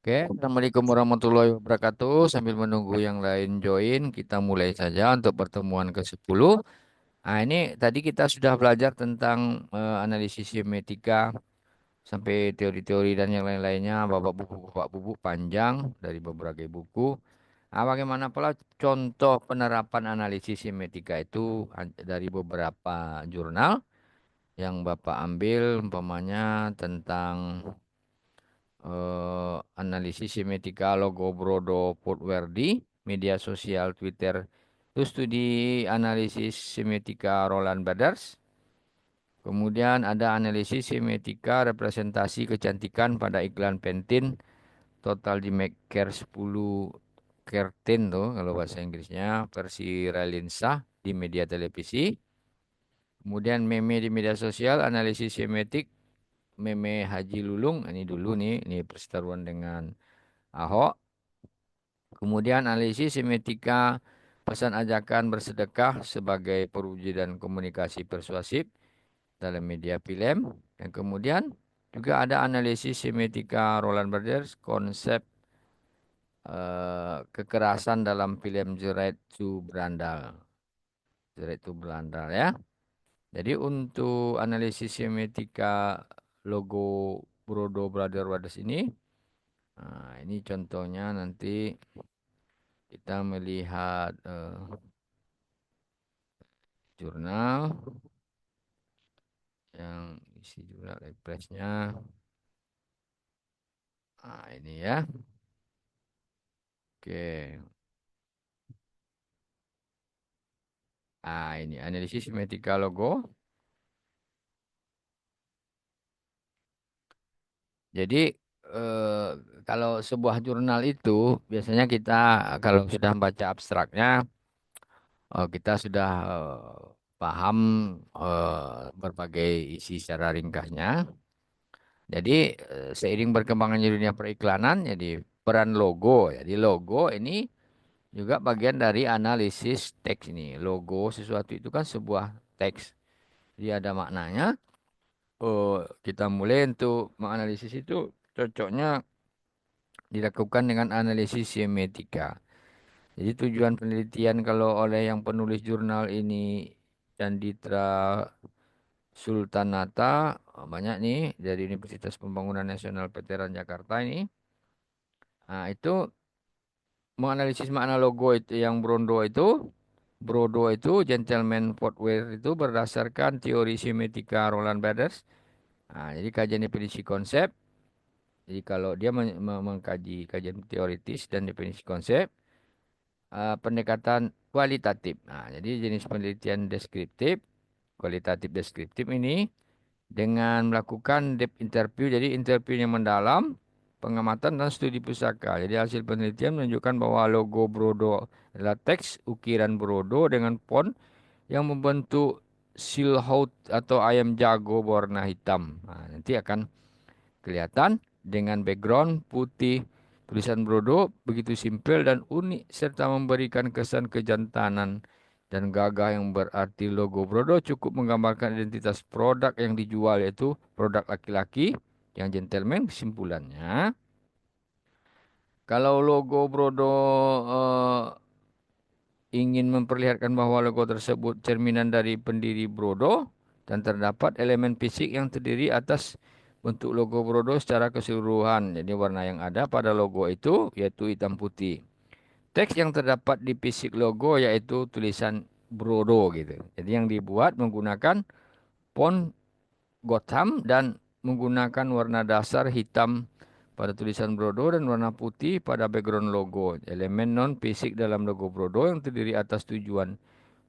Oke, Assalamualaikum warahmatullahi wabarakatuh. Sambil menunggu yang lain join, kita mulai saja untuk pertemuan ke-10. Nah, ini tadi kita sudah belajar tentang analisis semiotika sampai teori-teori dan yang lain-lainnya, bapak buku panjang dari beberapa buku. Nah, bagaimana pula contoh penerapan analisis semiotika itu dari beberapa jurnal yang Bapak ambil, umpamanya tentang analisis semiotika logo Brodo Purwerdi, media sosial Twitter, itu studi analisis semiotika Roland Bathers. Kemudian ada analisis semiotika representasi kecantikan pada iklan Pantene, total di make care 10 kertin tuh kalau bahasa Inggrisnya, versi Ralinsa di media televisi. Kemudian meme di media sosial, analisis semiotik, meme Haji Lulung, ini dulu nih, ini perseteruan dengan Ahok. Kemudian analisis semiotika pesan ajakan bersedekah sebagai perwujudan komunikasi persuasif dalam media film. Dan kemudian juga ada analisis semiotika Roland Barthes konsep kekerasan dalam film Jerat to Brandal. Jerat to Brandal ya. Jadi untuk analisis semiotika logo Brodo Brother Brothers ini, nah ini contohnya nanti kita melihat jurnal yang isi jurnal refreshnya. Nah, ini ya. Oke. Ah, ini analisis semiotika logo. Jadi eh, kalau sebuah jurnal itu biasanya kita kalau sudah baca abstraknya, kita sudah paham berbagai isi secara ringkasnya. Jadi seiring berkembangnya dunia periklanan, jadi peran logo. Jadi logo ini juga bagian dari analisis teks ini. Logo sesuatu itu kan sebuah teks. Jadi ada maknanya. Kita mulai untuk menganalisis itu cocoknya dilakukan dengan analisis semiotika. Jadi tujuan penelitian kalau oleh yang penulis jurnal ini Canditra Sultanata, banyak nih dari Universitas Pembangunan Nasional Veteran Jakarta ini. Nah, itu menganalisis makna logo itu yang Brodo itu gentleman footwear itu berdasarkan teori semiotika Roland Bathers. Nah, jadi kajian definisi konsep. Jadi kalau dia mengkaji kajian teoritis dan definisi konsep, pendekatan kualitatif. Nah, jadi jenis penelitian deskriptif, kualitatif deskriptif ini dengan melakukan depth interview, jadi interview yang mendalam, pengamatan dan studi pusaka. Jadi hasil penelitian menunjukkan bahwa logo Brodo adalah teks ukiran Brodo dengan font yang membentuk silhouette atau ayam jago berwarna hitam. Nah, nanti akan kelihatan dengan background putih. Tulisan Brodo begitu simpel dan unik serta memberikan kesan kejantanan dan gagah yang berarti logo Brodo cukup menggambarkan identitas produk yang dijual yaitu produk laki-laki yang gentleman. Kesimpulannya, kalau logo Brodo ingin memperlihatkan bahwa logo tersebut cerminan dari pendiri Brodo dan terdapat elemen fisik yang terdiri atas bentuk logo Brodo secara keseluruhan. Jadi warna yang ada pada logo itu yaitu hitam putih. Teks yang terdapat di fisik logo yaitu tulisan Brodo gitu. Jadi yang dibuat menggunakan font Gotham dan menggunakan warna dasar hitam pada tulisan Brodo dan warna putih pada background logo. Elemen non-fisik dalam logo Brodo yang terdiri atas tujuan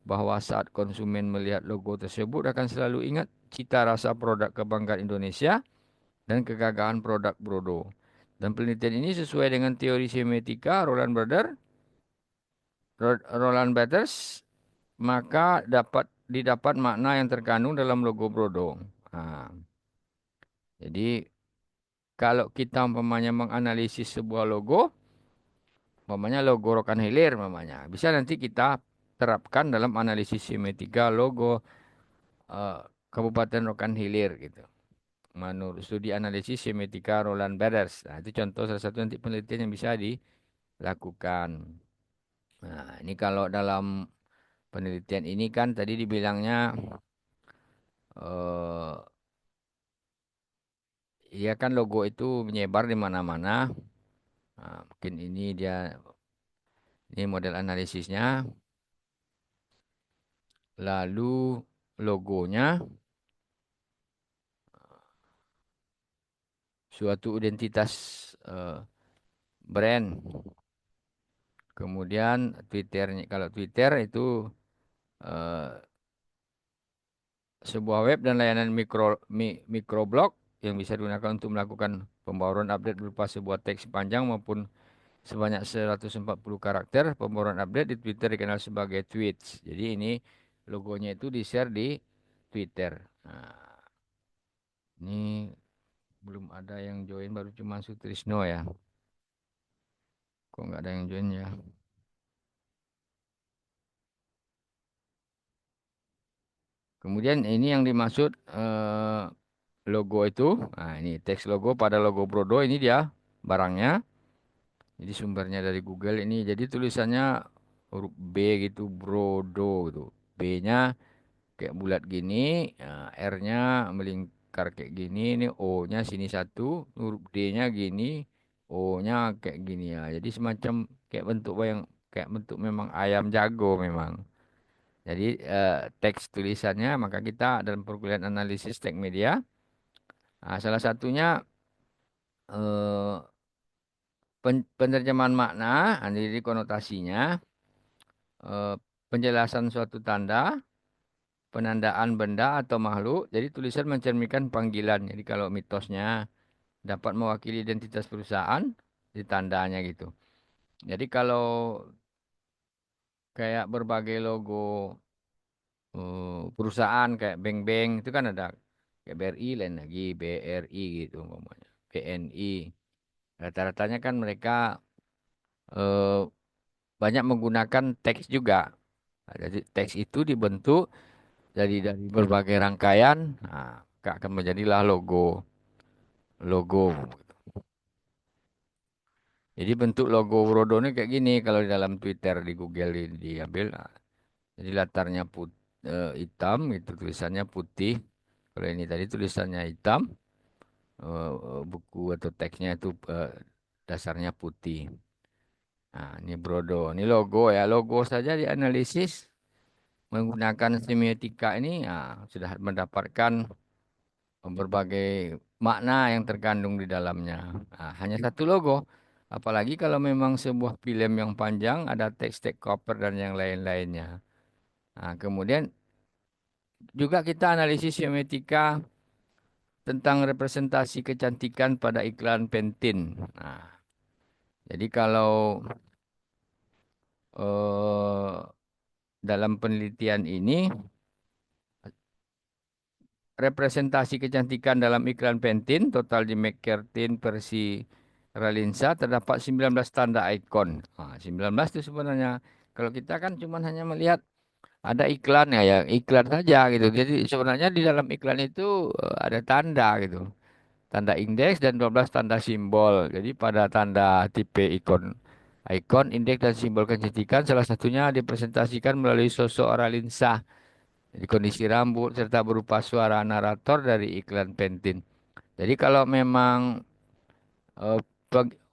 bahwa saat konsumen melihat logo tersebut akan selalu ingat cita rasa produk kebanggaan Indonesia dan kegagahan produk Brodo. Dan penelitian ini sesuai dengan teori semiotika Roland Bathers, maka didapat makna yang terkandung dalam logo Brodo. Nah, jadi kalau kita umpamanya menganalisis sebuah logo, umpamanya logo Rokan Hilir umpamanya, bisa nanti kita terapkan dalam analisis semiotika logo eh, Kabupaten Rokan Hilir gitu. menurut studi analisis semiotika Roland Barthes. Nah, itu contoh salah satu nanti penelitian yang bisa dilakukan. Nah, ini kalau dalam penelitian ini kan tadi dibilangnya eh ya kan logo itu menyebar di mana-mana. Nah, mungkin ini model analisisnya. Lalu logonya suatu identitas eh, brand. Kemudian Twitternya, kalau Twitter itu eh, sebuah web dan layanan microblog yang bisa digunakan untuk melakukan pembawaan update berupa sebuah teks panjang maupun sebanyak 140 karakter. Pembawaan update di Twitter dikenal sebagai tweets. Jadi ini logonya itu di-share di Twitter. Nah, ini belum ada yang join, baru cuma Sutrisno ya. Kok nggak ada yang join ya? Kemudian ini yang dimaksud logo itu. Nah, ini teks logo pada logo Brodo ini dia barangnya. Jadi sumbernya dari Google ini. Jadi tulisannya huruf B gitu, Brodo gitu. B-nya kayak bulat gini, R-nya melingkar kayak gini, ini O-nya sini satu, huruf D-nya gini, O-nya kayak gini ya. Jadi semacam kayak bentuk yang kayak bentuk memang ayam jago memang. Jadi teks tulisannya maka kita dalam perkuliahan analisis teks media, salah satunya eh, penerjemahan makna, jadi konotasinya, eh, penjelasan suatu tanda, penandaan benda atau makhluk. Jadi tulisan mencerminkan panggilan. Jadi kalau mitosnya dapat mewakili identitas perusahaan, di tandanya gitu. Jadi kalau kayak berbagai logo perusahaan kayak bank-bank itu kan ada kayak BRI lain lagi, BRI gitu umpamanya, BNI. Rata-ratanya kan mereka eh, banyak menggunakan teks juga. Nah, jadi teks itu dibentuk dari berbagai rangkaian, nah, akan menjadilah logo. Jadi bentuk logo Brodo ini kayak gini kalau di dalam Twitter di Google diambil. Nah, jadi latarnya hitam gitu tulisannya putih. Kalau ini tadi tulisannya hitam, buku atau teksnya itu dasarnya putih. Nah, ini Brodo. Ini logo ya. Logo saja dianalisis menggunakan semiotika ini sudah mendapatkan berbagai makna yang terkandung di dalamnya. Nah, hanya satu logo. Apalagi kalau memang sebuah film yang panjang, ada teks-teks cover dan yang lain-lainnya. Nah, kemudian juga kita analisis semiotika tentang representasi kecantikan pada iklan Pantene. Nah, jadi kalau eh, dalam penelitian ini representasi kecantikan dalam iklan Pantene total di McCarthy versi Ralinsa terdapat 19 tanda ikon. Nah, 19 itu sebenarnya kalau kita kan cuma hanya melihat ada iklan ya iklan saja gitu. Jadi sebenarnya di dalam iklan itu ada tanda gitu. Tanda indeks dan 12 tanda simbol. Jadi pada tanda tipe ikon, indeks dan simbol kecantikan salah satunya dipresentasikan melalui sosok Ralinsa. Jadi kondisi rambut serta berupa suara narator dari iklan Pantene. Jadi kalau memang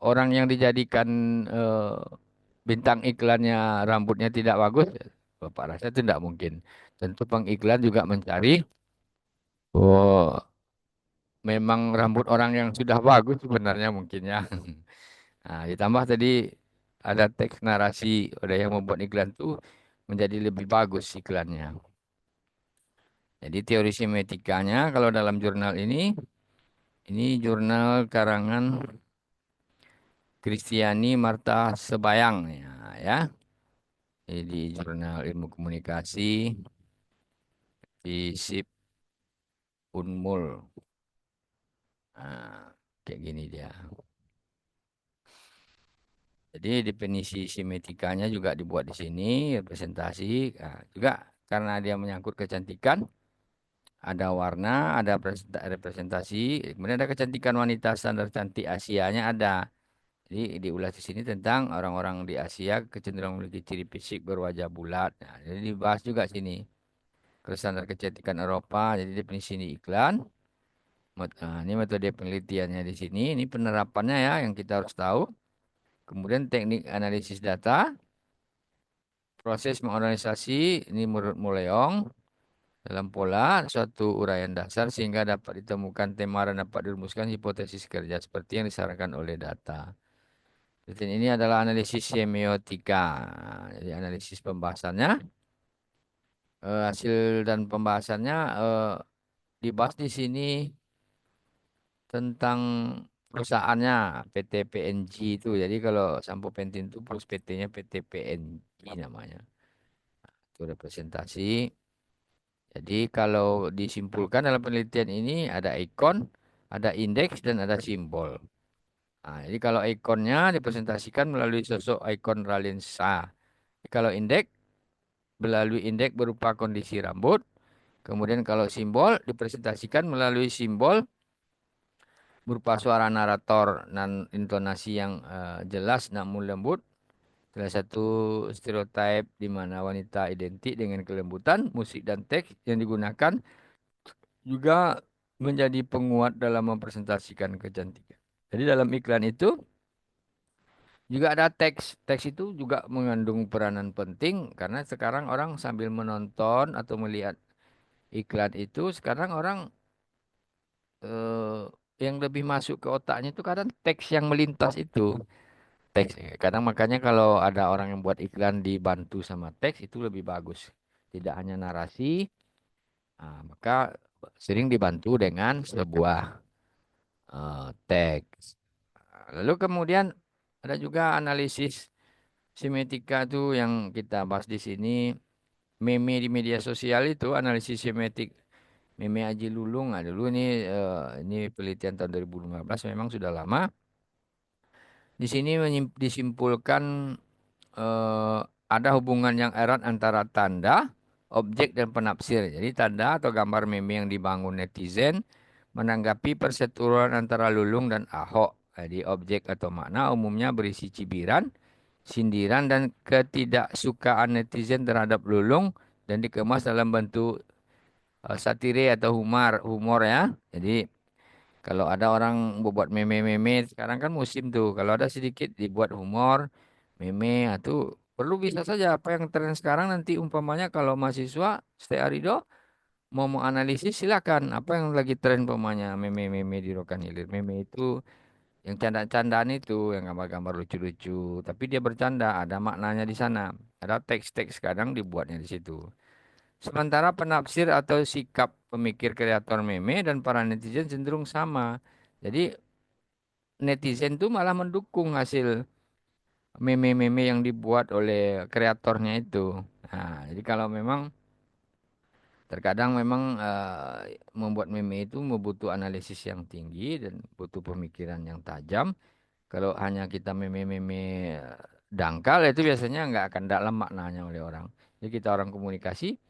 orang yang dijadikan eh, bintang iklannya rambutnya tidak bagus, Bapak rasa itu tidak mungkin. Tentu pengiklan juga mencari oh memang rambut orang yang sudah bagus sebenarnya mungkin ya. Nah, ditambah tadi ada teks narasi ada yang membuat iklan itu menjadi lebih bagus iklannya. Jadi teori semiotikanya kalau dalam jurnal ini jurnal karangan Kristiani Marta Sebayang ya. Di jurnal ilmu komunikasi di SIP Unmul. Nah, kayak gini dia. Jadi definisi semiotikanya juga dibuat di sini, representasi. Nah, juga karena dia menyangkut kecantikan, ada warna, ada representasi, kemudian ada kecantikan wanita standar cantik Asianya ada. Jadi diulas di sini tentang orang-orang di Asia kecenderungan memiliki ciri fisik berwajah bulat. Nah, jadi dibahas juga sini. Kalau standar kecantikan Eropa, jadi definisi di iklan. Ini metode penelitiannya di sini. Ini penerapannya ya yang kita harus tahu. Kemudian teknik analisis data, proses mengorganisasi, ini menurut Muleong. Dalam pola suatu uraian dasar sehingga dapat ditemukan tema dan dapat dirumuskan hipotesis kerja seperti yang disarankan oleh data. Dan ini adalah analisis semiotika. Jadi analisis pembahasannya, hasil dan pembahasannya dibahas di sini tentang perusahaannya PT PNG itu. Jadi kalau Sampo Pentin itu plus PT-nya PT PNG namanya. Itu representasi. Jadi kalau disimpulkan dalam penelitian ini ada ikon, ada indeks, dan ada simbol. Nah, jadi kalau ikonnya dipresentasikan melalui sosok ikon Ralinsa. Kalau indeks, melalui indeks berupa kondisi rambut. Kemudian kalau simbol dipresentasikan melalui simbol berupa suara narator dan intonasi yang jelas namun lembut. Salah satu stereotip di mana wanita identik dengan kelembutan, musik dan teks yang digunakan juga menjadi penguat dalam mempresentasikan kecantikan. Jadi dalam iklan itu juga ada teks. Teks itu juga mengandung peranan penting karena sekarang orang sambil menonton atau melihat iklan itu, sekarang orang eh, yang lebih masuk ke otaknya itu kadang teks yang melintas itu. Teks. Kadang makanya kalau ada orang yang buat iklan dibantu sama teks itu lebih bagus. Tidak hanya narasi, maka sering dibantu dengan sebuah teks. Lalu kemudian ada juga analisis semiotika tuh yang kita bahas di sini. Meme di media sosial itu analisis semiotik meme Aji Lulung. Nah, dulu ini penelitian tahun 2015 memang sudah lama. Di sini disimpulkan eh, ada hubungan yang erat antara tanda, objek dan penafsir. Jadi tanda atau gambar meme yang dibangun netizen menanggapi perseteruan antara Lulung dan Ahok. Jadi objek atau makna umumnya berisi cibiran, sindiran dan ketidaksukaan netizen terhadap Lulung dan dikemas dalam bentuk satire atau humor ya. Jadi kalau ada orang membuat meme-meme sekarang kan musim tuh. Kalau ada sedikit dibuat humor, meme itu perlu bisa saja apa yang tren sekarang nanti umpamanya kalau mahasiswa stay arido mau menganalisis silakan apa yang lagi tren umpamanya meme-meme di Rokan Hilir. Meme itu yang canda-candaan itu, yang gambar-gambar lucu-lucu, tapi dia bercanda, ada maknanya di sana. Ada teks-teks kadang dibuatnya di situ. Sementara penafsir atau sikap pemikir kreator meme dan para netizen cenderung sama. Jadi netizen tuh malah mendukung hasil meme-meme yang dibuat oleh kreatornya itu. Nah, jadi kalau memang terkadang memang membuat meme itu membutuh analisis yang tinggi dan butuh pemikiran yang tajam. Kalau hanya kita meme-meme dangkal itu biasanya nggak akan dalam maknanya oleh orang. Jadi kita orang komunikasi,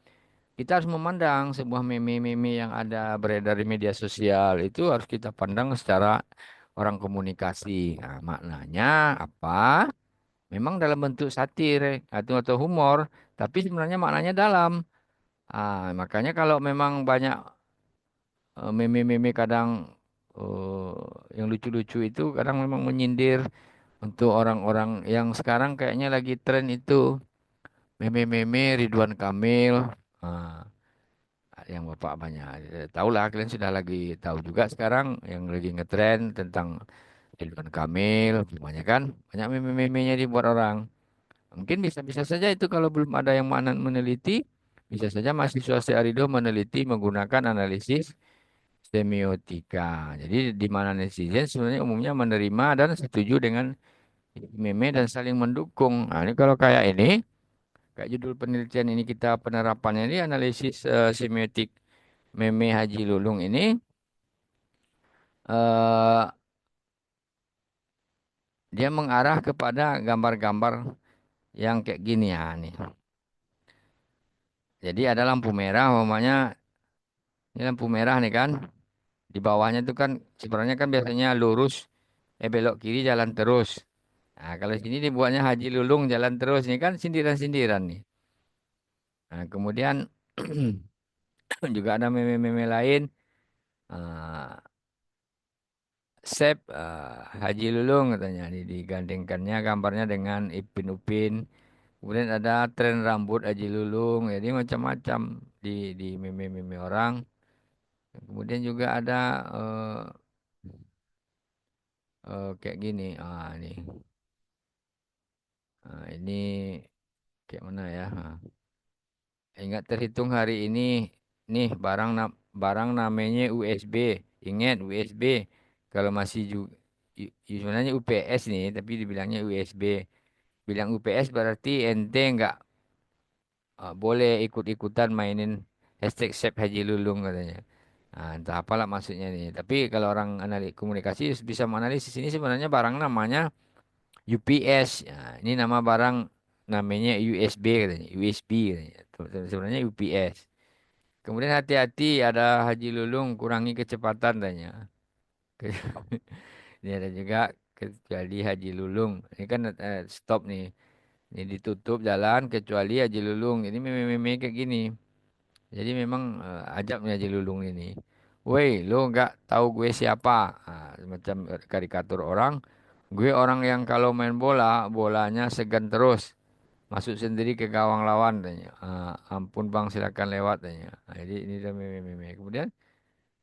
kita harus memandang sebuah meme-meme yang ada beredar di media sosial itu harus kita pandang secara orang komunikasi. Nah, maknanya apa? Memang dalam bentuk satir atau humor, tapi sebenarnya maknanya dalam. Makanya kalau memang banyak meme-meme kadang yang lucu-lucu itu kadang memang menyindir untuk orang-orang yang sekarang kayaknya lagi tren itu meme-meme Ridwan Kamil. Ah, yang Bapak banyak tahu lah, kalian sudah lagi tahu juga sekarang yang lagi ngetren tentang Ridwan Kamil, semuanya kan banyak meme-memenya dibuat orang. Mungkin bisa-bisa saja itu kalau belum ada yang mana meneliti, bisa saja mahasiswa Searido meneliti menggunakan analisis semiotika. Jadi di mana netizen sebenarnya umumnya menerima dan setuju dengan meme dan saling mendukung. Nah, ini kalau kayak ini, kayak judul penelitian ini kita penerapannya ini analisis semiotik meme Haji Lulung ini eh, dia mengarah kepada gambar-gambar yang kayak gini ya nih. Jadi ada lampu merah umpamanya Ini lampu merah nih kan. Di bawahnya tuh kan sebenarnya kan biasanya lurus, belok kiri jalan terus. Nah, kalau sini dibuatnya Haji Lulung jalan terus nih kan sindiran-sindiran nih. Nah, kemudian juga ada meme-meme lain. Ah, Haji Lulung katanya digandengkannya gambarnya dengan Ipin Upin. Kemudian ada tren rambut Haji Lulung. Jadi macam-macam di meme-meme orang. Kemudian juga ada kayak gini. Ini kayak mana ya? Ingat terhitung hari ini, nih barang namanya USB. Ingat USB. Kalau masih sebenarnya UPS nih, tapi dibilangnya USB. Bilang UPS berarti ente nggak boleh ikut-ikutan mainin hashtag Save Haji Lulung katanya. Nah, entah apalah maksudnya nih. Tapi kalau orang komunikasi bisa menganalisis ini sebenarnya barang namanya UPS. Nah, ini nama barang namanya USB katanya. USB katanya. Sebenarnya UPS. Kemudian hati-hati ada Haji Lulung kurangi kecepatan tanya. Ke- Ini ada juga kecuali Haji Lulung. Ini kan stop nih. Ini ditutup jalan kecuali Haji Lulung. Ini meme-meme kayak gini. Jadi memang ajab nih Haji Lulung ini. Woi, lo nggak tahu gue siapa? Semacam karikatur orang. Gue orang yang kalau main bola, bolanya segan terus. Masuk sendiri ke gawang lawan tanya. Ampun bang silakan lewat tanya. Jadi ini udah meme-meme. Kemudian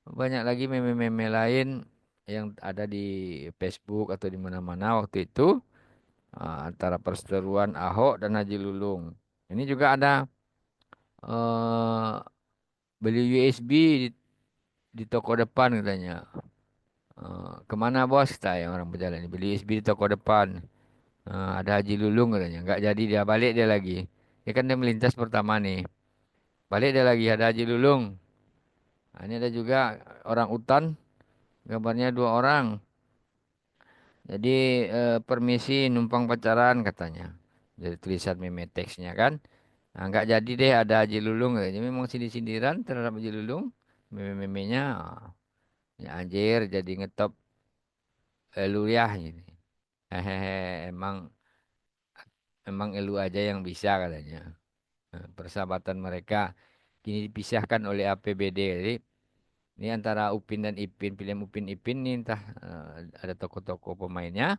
banyak lagi meme-meme lain yang ada di Facebook atau di mana-mana waktu itu antara perseteruan Ahok dan Haji Lulung. Ini juga ada eh beli USB di toko depan katanya. Kemana bos? Tanya orang berjalan ini. Beli USB di toko depan. Ada Haji Lulung katanya. Nggak jadi dia balik dia lagi. Dia kan dia melintas pertama nih. Balik dia lagi ada Haji Lulung. Nah, ini ada juga orang utan. Gambarnya dua orang. Jadi permisi numpang pacaran katanya. Jadi tulisan meme teksnya kan. Nah, nggak jadi deh ada Haji Lulung. Jadi memang sindir-sindiran terhadap Haji Lulung. Meme-memenya. Ya anjir jadi ngetop elu ya gitu. Hehehe emang emang elu aja yang bisa katanya. Nah, persahabatan mereka kini dipisahkan oleh APBD. Jadi ini antara Upin dan Ipin, film Upin Ipin nih entah ada tokoh-tokoh pemainnya.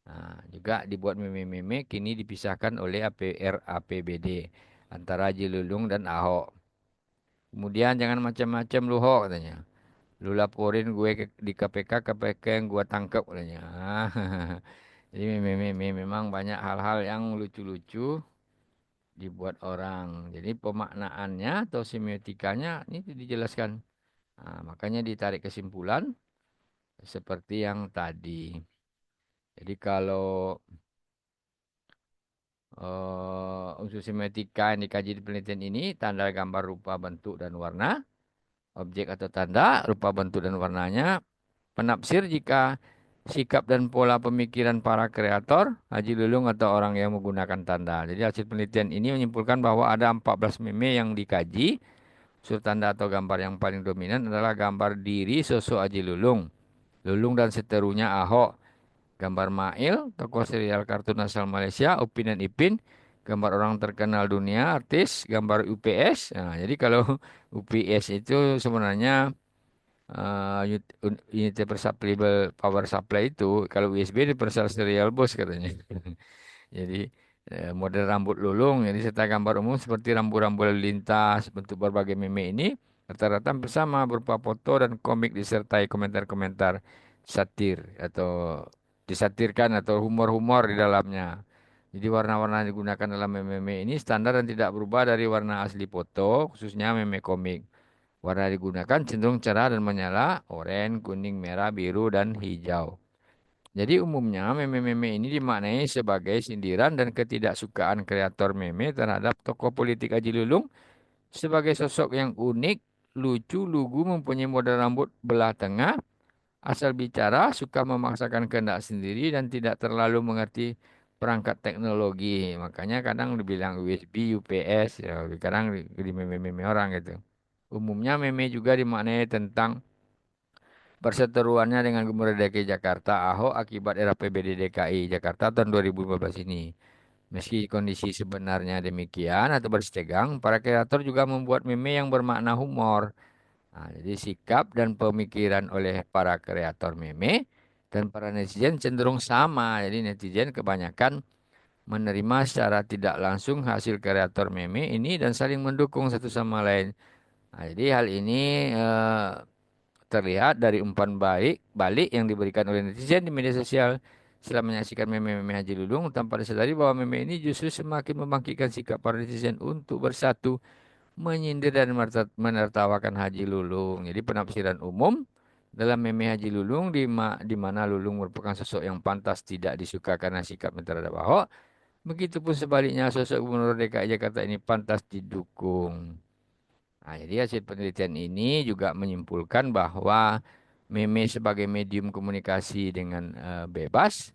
Nah, juga dibuat meme-meme kini dipisahkan oleh APBD antara Haji Lulung dan Ahok. Kemudian jangan macam-macam lu Ho katanya. Lu laporin gue di KPK, KPK yang gue tangkap katanya. Jadi memang banyak hal-hal yang lucu-lucu dibuat orang. Jadi pemaknaannya atau semiotikanya ini dijelaskan. Nah, makanya ditarik kesimpulan seperti yang tadi. Jadi kalau unsur semiotika yang dikaji di penelitian ini, tanda gambar rupa bentuk dan warna, objek atau tanda, rupa bentuk dan warnanya, penafsir jika sikap dan pola pemikiran para kreator, Haji Lulung atau orang yang menggunakan tanda. Jadi hasil penelitian ini menyimpulkan bahwa ada 14 meme yang dikaji. Unsur tanda atau gambar yang paling dominan adalah gambar diri sosok Haji Lulung. Lulung dan seterunya Ahok. Gambar Mail, tokoh serial kartun asal Malaysia, Upin dan Ipin. Gambar orang terkenal dunia, artis, gambar UPS. Nah, jadi kalau UPS itu sebenarnya Universal Supplyable Power Supply itu kalau USB Universal Serial Bus katanya. Jadi model rambut lulung, jadi serta gambar umum seperti rambu-rambu lalu lintas, bentuk berbagai meme ini rata-rata bersama berupa foto dan komik disertai komentar-komentar satir atau disatirkan atau humor-humor di dalamnya. Jadi warna-warna yang digunakan dalam meme ini standar dan tidak berubah dari warna asli foto, khususnya meme komik. Warna yang digunakan cenderung cerah dan menyala, oranye, kuning, merah, biru, dan hijau. Jadi umumnya meme-meme ini dimaknai sebagai sindiran dan ketidaksukaan kreator meme terhadap tokoh politik Haji Lulung sebagai sosok yang unik, lucu, lugu, mempunyai model rambut belah tengah, asal bicara, suka memaksakan kehendak sendiri dan tidak terlalu mengerti perangkat teknologi. Makanya kadang dibilang USB, UPS, ya, kadang di meme-meme orang gitu. Umumnya meme juga dimaknai tentang perseteruannya dengan Gubernur DKI Jakarta Ahok akibat era PBD DKI Jakarta tahun 2015 ini. Meski kondisi sebenarnya demikian atau bersitegang, para kreator juga membuat meme yang bermakna humor. Nah, jadi sikap dan pemikiran oleh para kreator meme dan para netizen cenderung sama. Jadi netizen kebanyakan menerima secara tidak langsung hasil kreator meme ini dan saling mendukung satu sama lain. Nah, jadi hal ini terlihat dari umpan balik balik yang diberikan oleh netizen di media sosial setelah menyaksikan meme-meme Haji Lulung tanpa disadari bahwa meme ini justru semakin membangkitkan sikap para netizen untuk bersatu menyindir dan menertawakan Haji Lulung. Jadi penafsiran umum dalam meme Haji Lulung di mana Lulung merupakan sosok yang pantas tidak disuka karena sikapnya terhadap Ahok. Begitupun sebaliknya sosok Gubernur DKI Jakarta ini pantas didukung. Nah, jadi hasil penelitian ini juga menyimpulkan bahwa meme sebagai medium komunikasi dengan bebas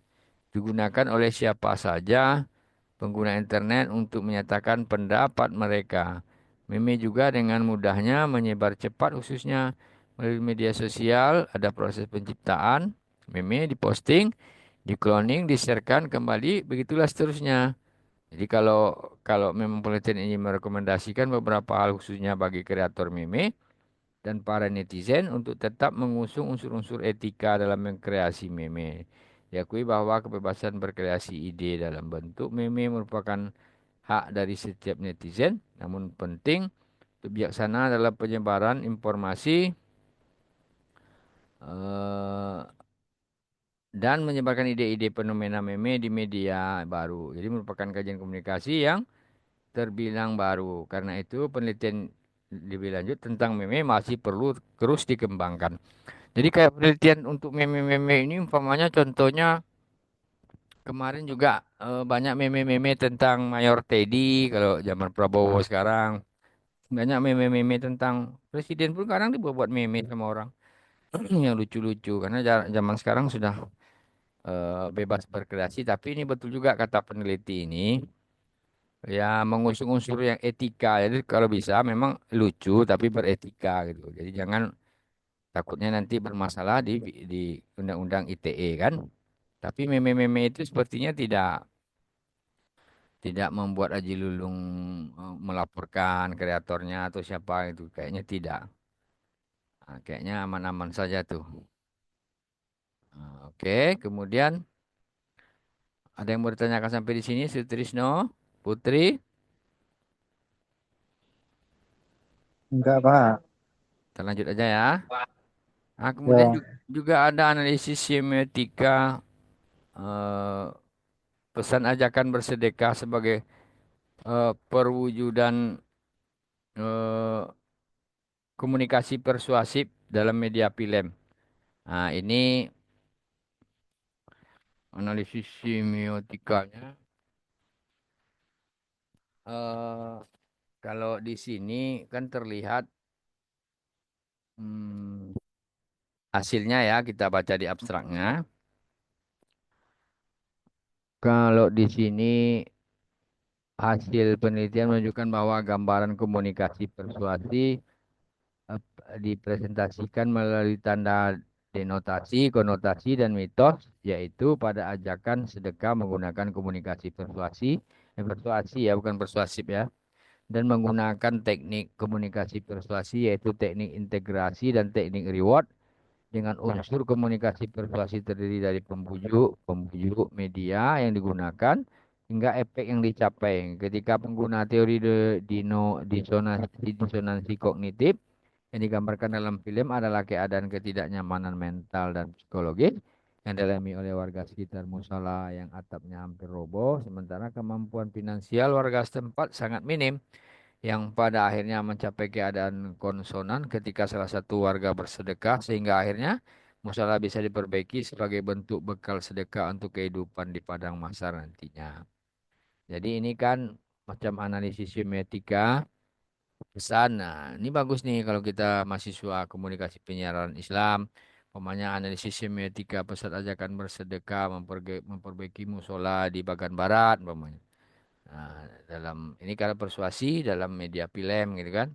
digunakan oleh siapa saja pengguna internet untuk menyatakan pendapat mereka. Meme juga dengan mudahnya menyebar cepat khususnya melalui media sosial, ada proses penciptaan, meme diposting, dikloning, di-sharekan kembali, begitulah seterusnya. Jadi kalau memang penelitian ini merekomendasikan beberapa hal khususnya bagi kreator meme dan para netizen untuk tetap mengusung unsur-unsur etika dalam mengkreasi meme. Diakui bahwa kebebasan berkreasi ide dalam bentuk meme merupakan hak dari setiap netizen, namun penting untuk bijaksana dalam penyebaran informasi eh, dan menyebarkan ide-ide fenomena meme di media baru. Jadi merupakan kajian komunikasi yang terbilang baru. Karena itu penelitian lebih lanjut tentang meme masih perlu terus dikembangkan. Jadi kayak penelitian untuk meme-meme ini umpamanya contohnya kemarin juga banyak meme-meme tentang Mayor Teddy kalau zaman Prabowo sekarang. Banyak meme-meme tentang presiden pun kadang dibuat meme sama orang yang lucu-lucu karena zaman sekarang sudah bebas berkreasi tapi ini betul juga kata peneliti ini ya mengusung unsur yang etika. Jadi kalau bisa memang lucu tapi beretika gitu. Jadi jangan takutnya nanti bermasalah di Undang-Undang ITE kan. Tapi meme-meme itu sepertinya tidak membuat Aji Lulung melaporkan kreatornya atau siapa itu. Kayaknya tidak. Nah, kayaknya aman-aman saja tuh. Nah, oke, kemudian ada yang mau ditanyakan sampai di sini, Sutrisno, Putri. Enggak, Pak. Kita lanjut aja ya. Nah, kemudian Ya, juga ada analisis semiotika eh, pesan ajakan bersedekah sebagai perwujudan eh, komunikasi persuasif dalam media film. Nah, ini analisis semiotikanya. eh Kalau di sini kan terlihat hmm, hasilnya ya kita baca di abstraknya. Kalau di sini hasil penelitian menunjukkan bahwa gambaran komunikasi persuasi dipresentasikan melalui tanda denotasi, konotasi, dan mitos, yaitu pada ajakan sedekah menggunakan komunikasi persuasi ya, bukan persuasif ya, dan menggunakan teknik komunikasi persuasi yaitu teknik integrasi dan teknik reward dengan unsur komunikasi persuasi terdiri dari pembujuk, pembujuk media yang digunakan hingga efek yang dicapai. Ketika pengguna teori disonansi kognitif yang digambarkan dalam film adalah keadaan ketidaknyamanan mental dan psikologis yang dialami oleh warga sekitar musola yang atapnya hampir roboh, sementara kemampuan finansial warga setempat sangat minim yang pada akhirnya mencapai keadaan konsonan ketika salah satu warga bersedekah sehingga akhirnya musala bisa diperbaiki sebagai bentuk bekal sedekah untuk kehidupan di padang mahsyar nantinya. Jadi ini kan macam analisis semiotika pesan. Nah, ini bagus nih kalau kita mahasiswa komunikasi penyiaran Islam. Pemanya analisis semiotika pesan ajakan bersedekah memperbaiki musola di bagian barat. Pemanya. Nah, dalam ini kalau persuasi dalam media film gitu kan.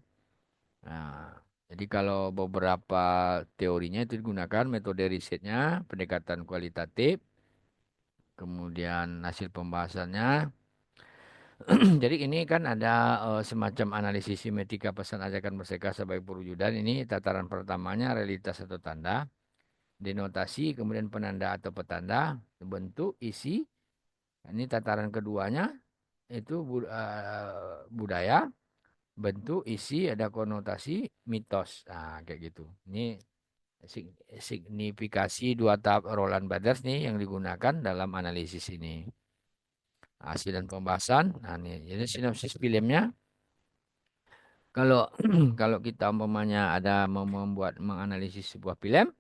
Nah, jadi kalau beberapa teorinya itu digunakan metode risetnya, pendekatan kualitatif, kemudian hasil pembahasannya. Jadi ini kan ada semacam analisis semiotika pesan ajakan berseka sebagai perwujudan. Ini tataran pertamanya realitas atau tanda, denotasi, kemudian penanda atau petanda, bentuk, isi. Ini tataran keduanya itu budaya, bentuk, isi, ada konotasi, mitos. Nah, kayak gitu. Ini signifikasi dua tahap Roland Bathers nih yang digunakan dalam analisis ini. Hasil dan pembahasan. Nah, ini jadi sinopsis filmnya. Kalau kalau kita umpamanya ada mau membuat menganalisis sebuah film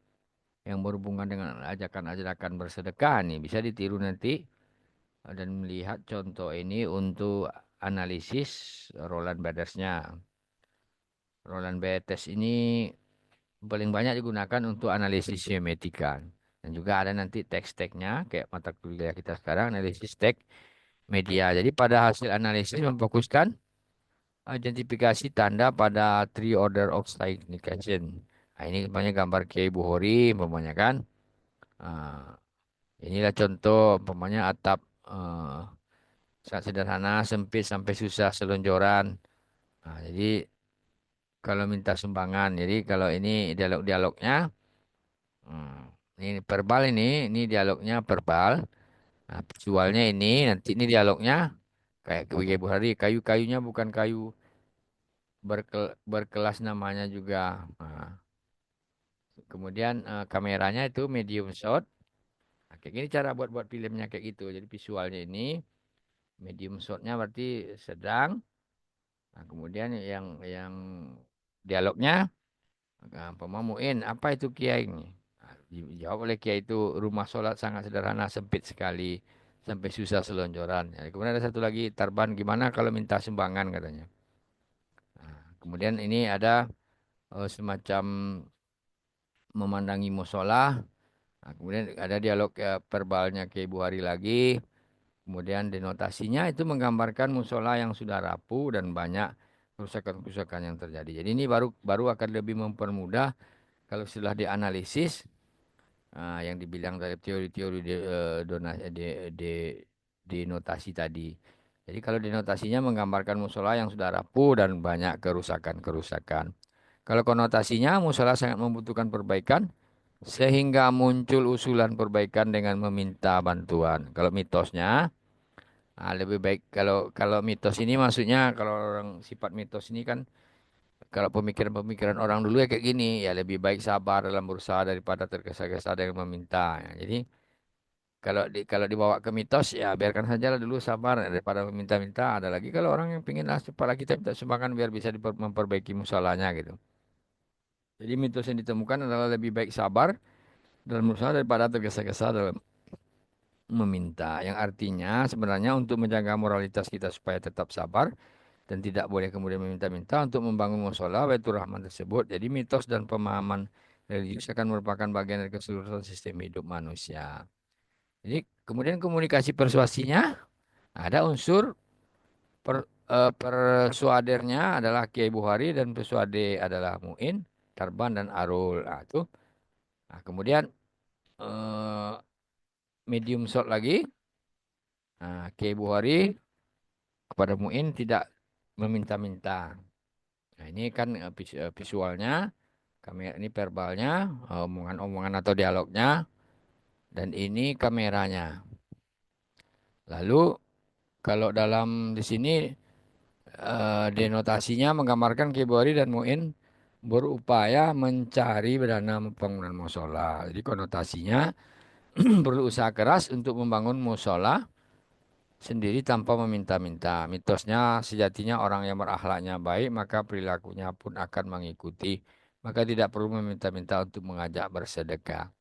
yang berhubungan dengan ajakan-ajakan bersedekah nih bisa ditiru nanti dan melihat contoh ini untuk analisis Roland Bathers-nya. Roland Bathers ini paling banyak digunakan untuk analisis semiotika. Dan juga ada nanti teks-teksnya kayak mata kuliah kita sekarang analisis teks media. Jadi pada hasil analisis memfokuskan identifikasi tanda pada three order of signification. Nah, ini banyak gambar Kiai Buhori, umpamanya kan. Ah, inilah contoh, umpamanya atap sangat sederhana, sempit sampai susah selonjoran. Nah, jadi kalau minta sumbangan, jadi kalau ini dialog-dialognya, ini verbal ini dialognya verbal. Nah, visualnya ini, nanti ini dialognya kayak Kiai Buhori, kayu-kayunya bukan kayu berkelas namanya juga. Nah, kemudian kameranya itu medium shot. Nah, kayak gini cara buat-buat filmnya kayak gitu. Jadi visualnya ini medium shotnya berarti sedang. Nah, kemudian yang dialognya pemamuin apa itu kiai ini? Nah, dijawab oleh kiai itu rumah sholat sangat sederhana sempit sekali sampai susah selonjoran. Ya, kemudian ada satu lagi Tarban gimana kalau minta sumbangan katanya. Nah, kemudian ini ada semacam memandangi musola. Nah, kemudian ada dialog verbalnya Kiai Buhari lagi. Kemudian denotasinya itu menggambarkan musola yang sudah rapuh dan banyak kerusakan-kerusakan yang terjadi. Jadi ini baru baru akan lebih mempermudah kalau setelah dianalisis yang dibilang dari teori-teori denotasi tadi. Jadi kalau denotasinya menggambarkan musola yang sudah rapuh dan banyak kerusakan-kerusakan. Kalau konotasinya musola sangat membutuhkan perbaikan sehingga muncul usulan perbaikan dengan meminta bantuan. Kalau mitosnya lebih baik kalau kalau mitos ini maksudnya kalau orang sifat mitos ini kan kalau pemikiran-pemikiran orang dulu ya kayak gini ya lebih baik sabar dalam berusaha daripada tergesa-gesa dengan meminta. Ya, jadi kalau dibawa ke mitos ya biarkan saja lah dulu sabar daripada meminta-minta. Ada lagi kalau orang yang pingin cepatlah kita minta sumbangan biar bisa memperbaiki musolanya gitu. Jadi mitos yang ditemukan adalah lebih baik sabar dalam berusaha daripada tergesa-gesa dalam meminta. Yang artinya sebenarnya untuk menjaga moralitas kita supaya tetap sabar dan tidak boleh kemudian meminta-minta untuk membangun musola Baitur Rahman tersebut. Jadi mitos dan pemahaman religius akan merupakan bagian dari keseluruhan sistem hidup manusia. Jadi kemudian komunikasi persuasinya ada unsur persuadernya adalah Kiai Buhari dan persuade adalah Muin, Tarban dan Arul. Nah, itu. Nah, kemudian eh, medium shot lagi. Nah, Kiai Buhari kepada Muin tidak meminta-minta. Nah, ini kan visualnya, kamera ini verbalnya, omongan-omongan atau dialognya, dan ini kameranya. Lalu kalau dalam di sini denotasinya menggambarkan Kibori dan Muin berupaya mencari dana pembangunan musola. Jadi konotasinya perlu usaha keras untuk membangun musola sendiri tanpa meminta-minta. Mitosnya sejatinya orang yang berakhlaknya baik maka perilakunya pun akan mengikuti. Maka tidak perlu meminta-minta untuk mengajak bersedekah.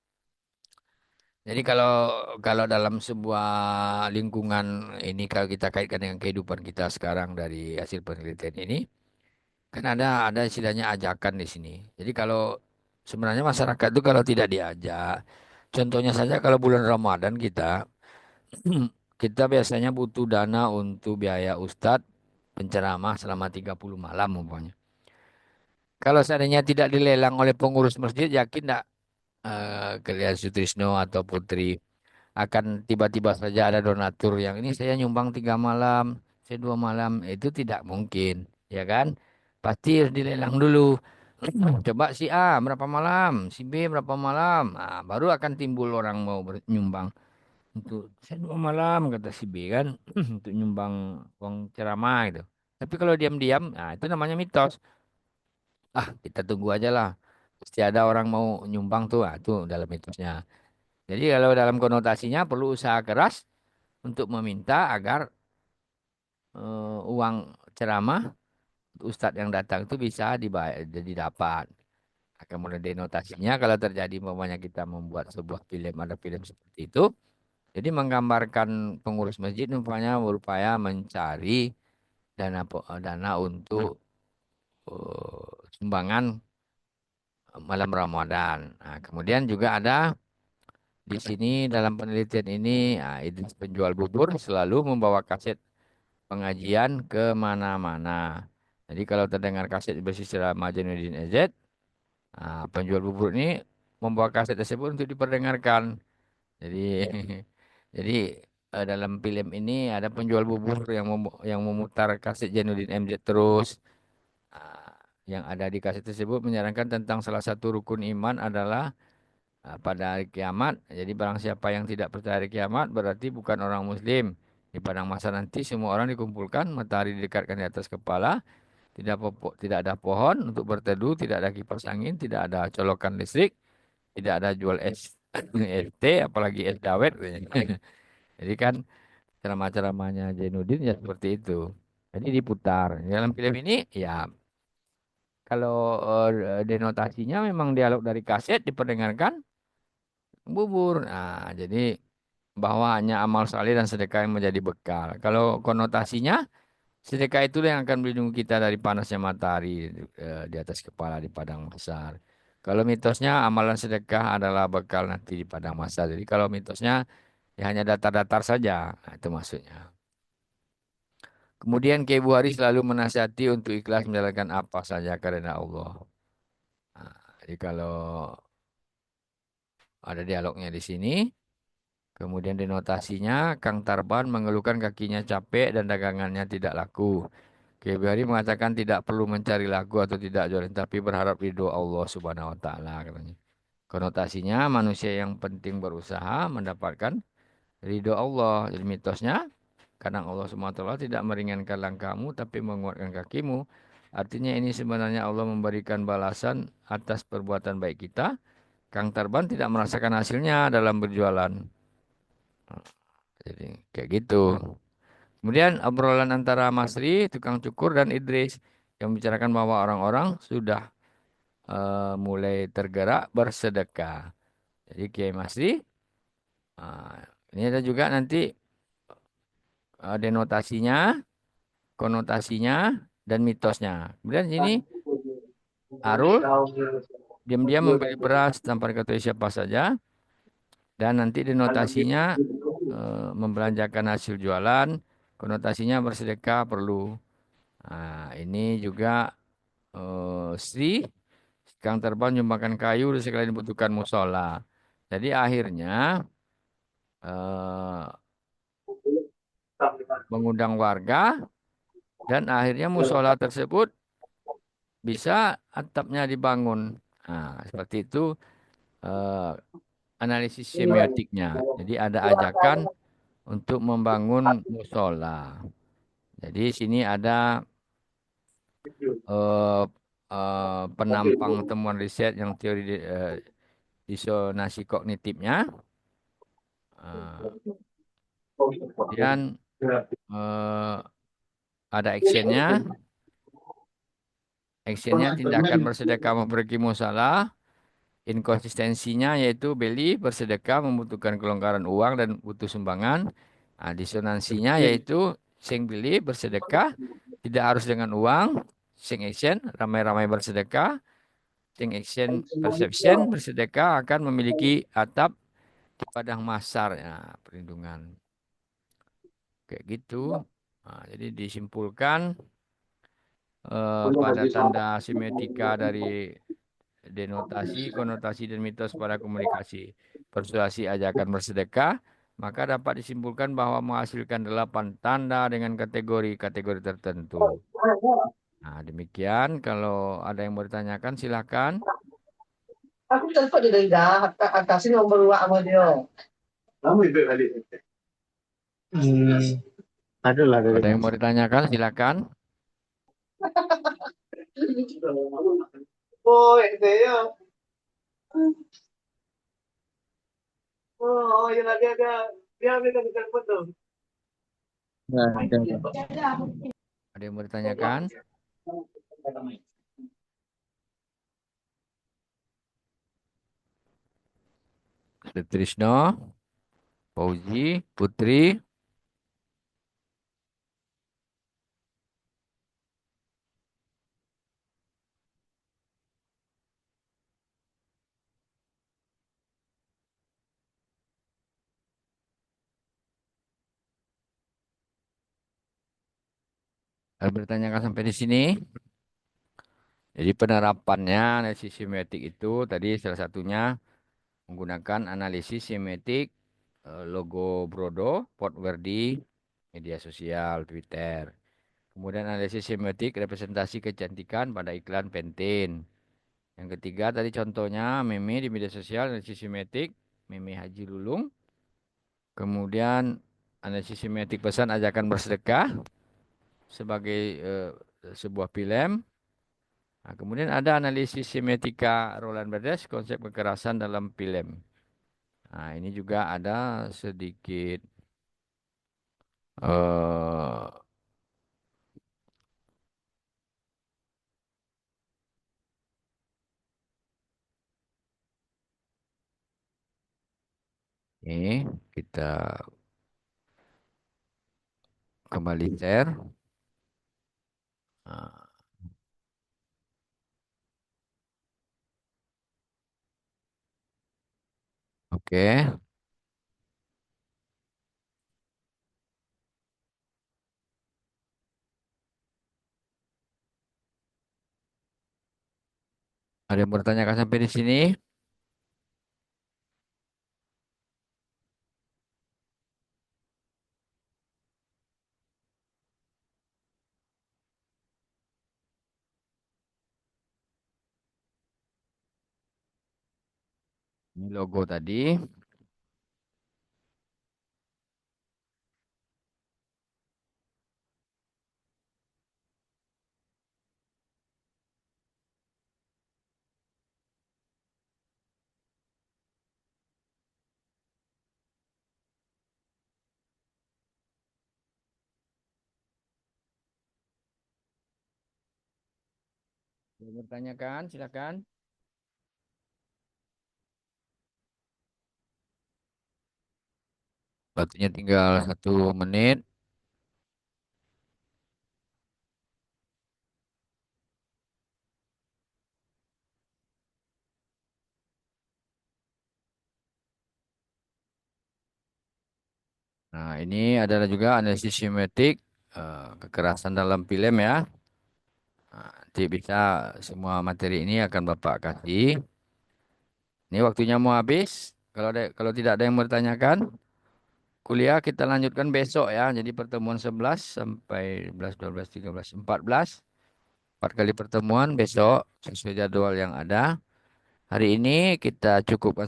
Jadi kalau kalau dalam sebuah lingkungan ini kalau kita kaitkan dengan kehidupan kita sekarang dari hasil penelitian ini, kan ada istilahnya ajakan di sini. Jadi kalau sebenarnya masyarakat itu kalau tidak diajak, contohnya saja kalau bulan Ramadan kita kita biasanya butuh dana untuk biaya ustadz penceramah selama 30 malam umpamanya. Kalau seandainya tidak dilelang oleh pengurus masjid, yakin tidak Kalian Sutrisno atau Putri akan tiba-tiba saja ada donatur yang ini saya nyumbang 3 malam, saya 2 malam, itu tidak mungkin, ya kan? Pasti harus dilelang dulu. Coba si A berapa malam, si B berapa malam, nah, baru akan timbul orang mau nyumbang. Untuk saya 2 malam kata si B kan, untuk nyumbang uang ceramah gitu. Tapi kalau diam-diam, nah itu namanya mitos. Ah, kita tunggu aja lah. Pasti ada orang mau nyumbang tuh, ah, itu dalam mitosnya. Jadi kalau dalam konotasinya perlu usaha keras untuk meminta agar uang ceramah ustadz yang datang itu bisa didapat. Nah, kemudian denotasinya kalau terjadi umpamanya kita membuat sebuah film, ada film seperti itu. Jadi menggambarkan pengurus masjid umpamanya berupaya mencari dana untuk sumbangan malam Ramadan. Nah, kemudian juga ada di sini dalam penelitian ini, nah, Idris penjual bubur selalu membawa kaset pengajian ke mana-mana. Jadi kalau terdengar kaset berbasis ceramah Jainuddin EZ, nah, penjual bubur ini membawa kaset tersebut untuk diperdengarkan. Jadi jadi dalam film ini ada penjual bubur yang memutar kaset Jainuddin MZ terus. Ah, yang ada di kaset tersebut menyarankan tentang salah satu rukun iman adalah pada hari kiamat. Jadi barang siapa yang tidak percaya hari kiamat berarti bukan orang muslim. Di padang mahsyar nanti semua orang dikumpulkan, matahari didekatkan di atas kepala, tidak ada pohon untuk berteduh, tidak ada kipas angin, tidak ada colokan listrik, tidak ada jual es es teh, apalagi es dawet. Jadi kan ceramah-ceramahnya Zainuddin ya seperti itu. Jadi diputar. Dalam film ini ya kalau denotasinya memang dialog dari kaset diperdengarkan bubur. Nah, jadi bahwa hanya amal saleh dan sedekah yang menjadi bekal. Kalau konotasinya, sedekah itulah yang akan melindungi kita dari panasnya matahari di atas kepala di padang mahsyar. Kalau mitosnya amalan sedekah adalah bekal nanti di padang mahsyar. Jadi kalau mitosnya ya hanya datar-datar saja. Nah, itu maksudnya. Kemudian Kiai Buhari selalu menasihati untuk ikhlas menjalankan apa saja karena Allah. Nah, jadi kalau ada dialognya di sini, kemudian denotasinya, Kang Tarban mengeluhkan kakinya capek dan dagangannya tidak laku. KBRI mengatakan tidak perlu mencari lagu atau tidak jualan, tapi berharap ridho Allah Subhanahu wa taala katanya. Konotasinya manusia yang penting berusaha mendapatkan ridho Allah. Jadi mitosnya kadang Allah Subhanahu wa taala tidak meringankan langkahmu tapi menguatkan kakimu. Artinya ini sebenarnya Allah memberikan balasan atas perbuatan baik kita. Kang Tarban tidak merasakan hasilnya dalam berjualan. Jadi kayak gitu. Kemudian obrolan antara Masri, tukang cukur dan Idris yang membicarakan bahwa orang-orang sudah mulai tergerak bersedekah. Jadi Kiai Masri, ah, ini ada juga nanti denotasinya, konotasinya, dan mitosnya. Kemudian ini Arul diam-diam membeli beras tanpa diketahui siapa saja, dan nanti denotasinya membelanjakan hasil jualan, konotasinya bersedekah perlu. Nah, ini juga Sri Kang Terbang menyumbangkan kayu dan sekali dibutuhkan musola. Jadi akhirnya eh, mengundang warga dan akhirnya musola tersebut bisa atapnya dibangun. Nah, seperti itu eh, analisis semiotiknya. Jadi ada ajakan untuk membangun musola. Jadi sini ada eh, penampang temuan riset yang teori disonasi kognitifnya. Eh, Kemudian eh, ada actionnya. Actionnya tindakan bersedekah memberi musalah. Inkonsistensinya yaitu Beli bersedekah membutuhkan kelonggaran uang dan butuh sumbangan. Nah, disonansinya yaitu sing Beli bersedekah tidak harus dengan uang. Sing action ramai-ramai bersedekah. Sing action perception bersedekah akan memiliki atap di padang mahsyar. Ya, perlindungan kayak gitu. Nah, jadi disimpulkan pada tanda semiotika dari denotasi, konotasi, dan mitos pada komunikasi. Persuasi ajakan bersedekah, maka dapat disimpulkan bahwa menghasilkan 8 tanda dengan kategori-kategori tertentu. Nah, demikian. Kalau ada yang mau ditanyakan, silakan. Aku telepon dia dari dah, kasih nomor wa sama dia. Kamu itu tadi. Ada lah Kalau dari ada yang mau ditanyakan, silakan. Oh, ente ya. Oh, yang ada dia ambil ke telepon tuh. nggak ada. Ada yang mau ditanyakan? Sutrisno, Fauzi, Putri. Ada bertanyakan sampai di sini. Jadi penerapannya analisis semiotik itu tadi salah satunya menggunakan analisis semiotik logo Brodo, Podwerdy, media sosial, Twitter. Kemudian analisis semiotik representasi kecantikan pada iklan Pantene. Yang ketiga tadi contohnya meme di media sosial, analisis semiotik, meme Haji Lulung. Kemudian analisis semiotik pesan ajakan bersedekah sebagai sebuah film. Nah, kemudian ada analisis semiotika Roland Barthes, konsep kekerasan dalam film. Nah, ini juga ada sedikit eh ini kita kembali share. Nah, oke. Ada yang bertanyakan sampai di sini? Ini logo tadi. Ada yang bertanyakan, silakan. Waktunya tinggal 1 menit. Nah, ini adalah juga analisis semiotik kekerasan dalam film ya. Nah, nanti bisa semua materi ini akan Bapak kasih. Ini waktunya mau habis. Kalau tidak ada yang mau ditanyakan, kuliah kita lanjutkan besok ya. Jadi pertemuan 11 sampai 11, 12, 13, 14. 4 kali pertemuan besok sesuai jadwal yang ada. Hari ini kita cukupkan